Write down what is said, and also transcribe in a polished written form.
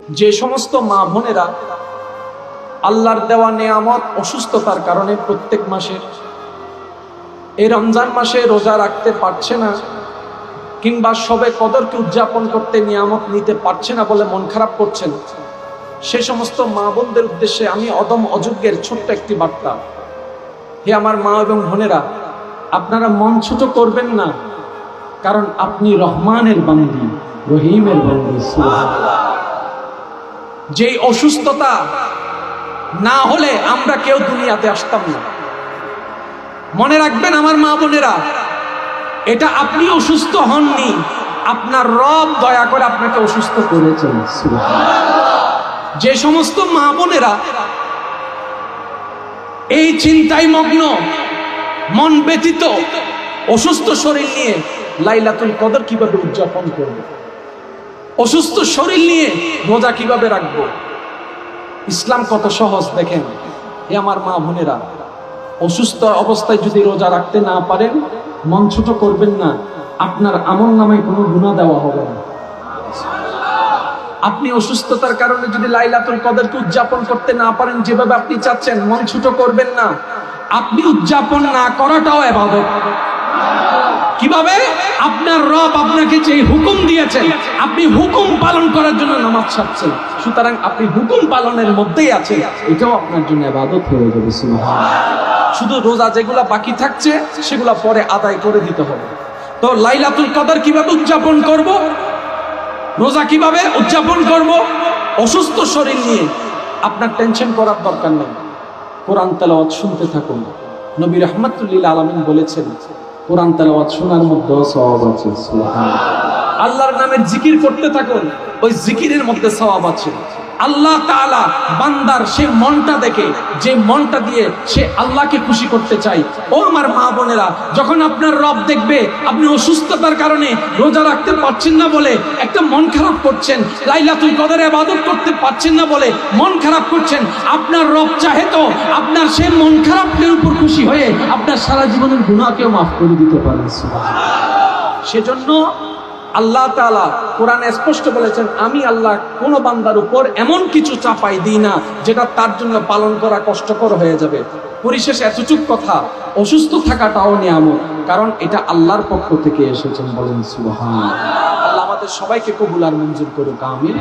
যে সমস্ত মা বোনেরা আল্লাহর দেওয়া নেয়ামত অসুস্থতার কারণে প্রত্যেক মাসে এই রমজান মাসে রোজা রাখতে পারছে না, কিংবা শবে কদরকে উদযাপন করতে নিয়ামত নিতে পারছে না বলে মন খারাপ করছেন, সে সমস্ত মা বোনদের উদ্দেশ্যে আমি অদম অযোগ্যের ছোট্ট একটি বার্তা। হে আমার মা এবং বোনেরা, আপনারা মন ছোট করবেন না, কারণ আপনি রহমানের বান্দি, রহিমের বান্দি। যেই অসুস্থতা না হলে আমরা কেউ দুনিয়াতে আসতাম না। মনে রাখবেন আমার মা বোনেরা, এটা আপনি অসুস্থ হননি, আপনার রব দয়া করে আপনাকে অসুস্থ করেছেন। যে সমস্ত মা বোনেরা এই চিন্তায় মগ্ন, মন ব্যতীত, অসুস্থ শরীর নিয়ে লাইলাতুল কদর কিভাবে উদযাপন করব, অসুস্থ শরীর নিয়ে রোজা কিভাবে রাখবো, ইসলাম কত সহজ দেখেন। হে আমার মা বোনেরা, অসুস্থ অবস্থায় যদি রোজা রাখতে না পারেন, মন ছোট করবেন না, আপনার আমল নামে কোনো গুনাহ দেওয়া হবে না। আপনি অসুস্থতার কারণে যদি লাইলাতুল কদরকে উদযাপন করতে না পারেন যেভাবে আপনি চাচ্ছেন, মন ছোট করবেন না, আপনি উদযাপন না করাটাও ইবাদত। কিভাবে? আপনার রব আপনাকে যে হুকুম দিয়েছেন, আপনি হুকুম পালন করার জন্য নামাজ ছাড়ছেন, সুতরাং আপনি হুকুম পালনের মধ্যেই আছেন, এটাও আপনার জন্য ইবাদত হয়ে যাবে। সুবহানাল্লাহ। শুধু রোজা যেগুলা বাকি থাকছে সেগুলা পরে আদায় করে দিতে হবে। তো লাইলাতুল কদর কিভাবে উদযাপন করব, রোজা কিভাবে উদযাপন করব, অসুস্থ শরীর নিয়ে আপনার টেনশন করার দরকার নেই। কোরআন তেলাওয়াত শুনতে থাকুন। নবী রাহমাতুল লিল আলামিন বলেছেন, কোরআন তেলাওয়াত শোনার মধ্যে সওয়াব আছে। সুবহানাল্লাহ। আল্লাহর নামের জিকির করতে থাকুন, ওই জিকিরের মধ্যে সওয়াব আছে। আল্লাহ তাআলা বান্দার সেই মনটা দেখে, যে মনটা দিয়ে সে আল্লাহকে খুশি করতে চায়। ও আমার মা বোনেরা, যখন আপনার রব দেখবে আপনি অসুস্থতার কারণে রোজা রাখতে পারছেন না বলে একটা মন খারাপ করছেন, লাইলাতুল কদরে ইবাদত করতে পারছেন না বলে মন খারাপ করছেন, আপনার রব চাহে তো আপনার সেই মন খারাপের উপর খুশি হয়ে আপনার সারা জীবনের গুনাহকেও মাফ করে দিতে পারেন। সুবহানাল্লাহ। সেজন্য আল্লাহ তাআলা কোরআনে স্পষ্ট বলেছেন, আমি আল্লাহ কোন বান্দার উপর এমন কিছু চাপাই দিই না যেটা তার জন্য পালন করা কষ্টকর হয়ে যাবে। পরিশেষে এতটুক কথা, অসুস্থ থাকাটাও নিয়ামত, কারণ এটা আল্লাহর পক্ষ থেকে এসেছেন। বলেন সুবহানাল্লাহ। আল্লাহ আমাদের সবাইকে কবুল আর মঞ্জুর করুক, আমিন।